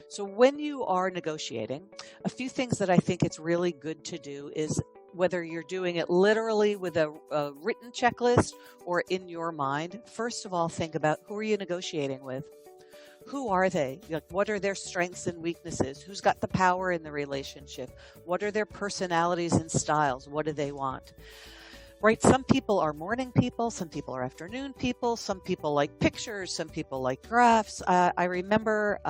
So when you are negotiating, a few things that I think it's really good to do is whether you're doing it literally with a written checklist or in your mind, first of all, think about who are you negotiating with? Who are they? Like, what are their strengths and weaknesses? Who's got the power in the relationship? What are their personalities and styles? What do they want? Right? Some people are morning people. Some people are afternoon people. Some people like pictures. Some people like graphs. I remember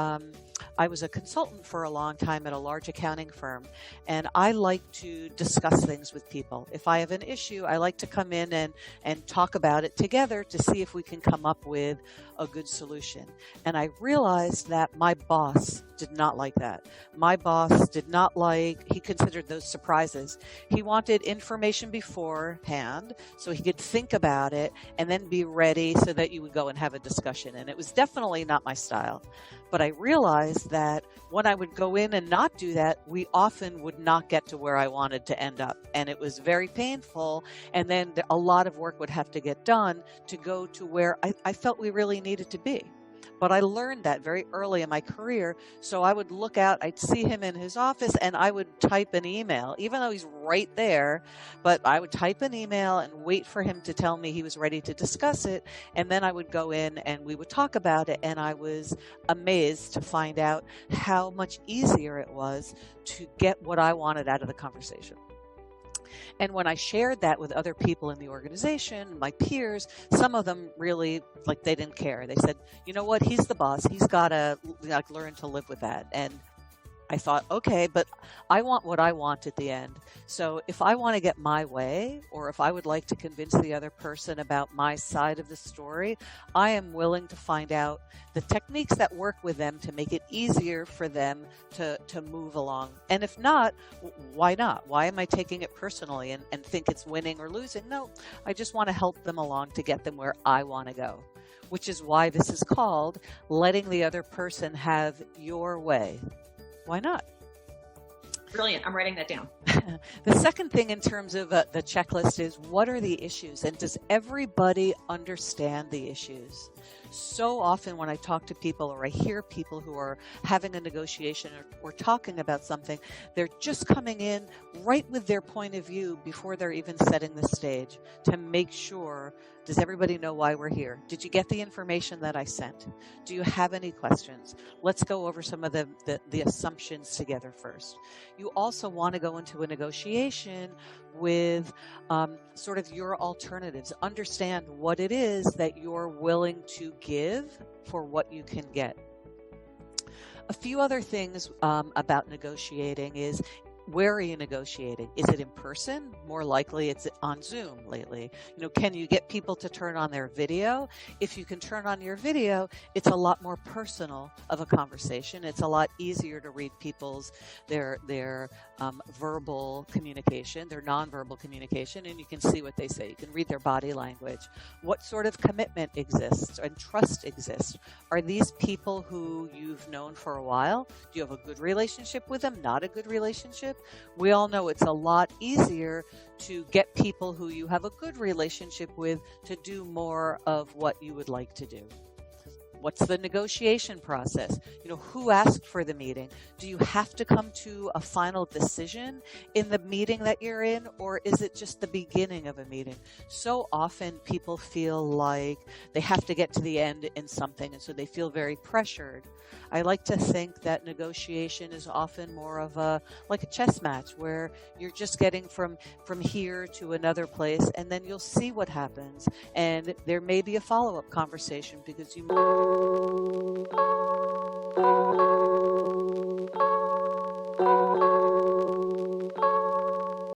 I was a consultant for a long time at a large accounting firm, and I like to discuss things with people. If I have an issue, I like to come in and talk about it together to see if we can come up with a good solution. And I realized that my boss did not like that. My boss did not he considered those surprises. He wanted information beforehand so he could think about it and then be ready so that you would go and have a discussion. And it was definitely not my style. But I realized that when I would go in and not do that, we often would not get to where I wanted to end up. And it was very painful. And then a lot of work would have to get done to go to where I felt we really needed to be. But I learned that very early in my career. So I would look out, I'd see him in his office, and I would type an email, even though he's right there. But I would type an email and wait for him to tell me he was ready to discuss it. And then I would go in and we would talk about it. And I was amazed to find out how much easier it was to get what I wanted out of the conversation. And when I shared that with other people in the organization, my peers, some of them really, they didn't care. They said, you know what, he's the boss. He's got to learn to live with that. And I thought, okay, but I want what I want at the end. So if I want to get my way, or if I would like to convince the other person about my side of the story, I am willing to find out the techniques that work with them to make it easier for them to move along. And if not, why not? Why am I taking it personally and think it's winning or losing? No, I just want to help them along to get them where I want to go, which is why this is called letting the other person have your way. Why not? Brilliant. I'm writing that down. The second thing in terms of the checklist is, what are the issues? And does everybody understand the issues? So often when I talk to people or I hear people who are having a negotiation or talking about something, they're just coming in right with their point of view before they're even setting the stage to make sure, does everybody know why we're here? Did you get the information that I sent? Do you have any questions? Let's go over some of the assumptions together first. You also want to go into a negotiation with sort of your alternatives. Understand what it is that you're willing to give for what you can get. A few other things about negotiating is, where are you negotiating? Is it in person? More likely it's on Zoom lately. Can you get people to turn on their video? If you can turn on your video, it's a lot more personal of a conversation. It's a lot easier to read their verbal communication, their nonverbal communication, and you can see what they say. You can read their body language. What sort of commitment exists and trust exists? Are these people who you've known for a while? Do you have a good relationship with them? Not a good relationship? We all know it's a lot easier to get people who you have a good relationship with to do more of what you would like to do. What's the negotiation process? Who asked for the meeting? Do you have to come to a final decision in the meeting that you're in, or is it just the beginning of a meeting? So often people feel like they have to get to the end in something, and so they feel very pressured. I like to think that negotiation is often more of a chess match, where you're just getting from here to another place, and then you'll see what happens. And there may be a follow-up conversation because you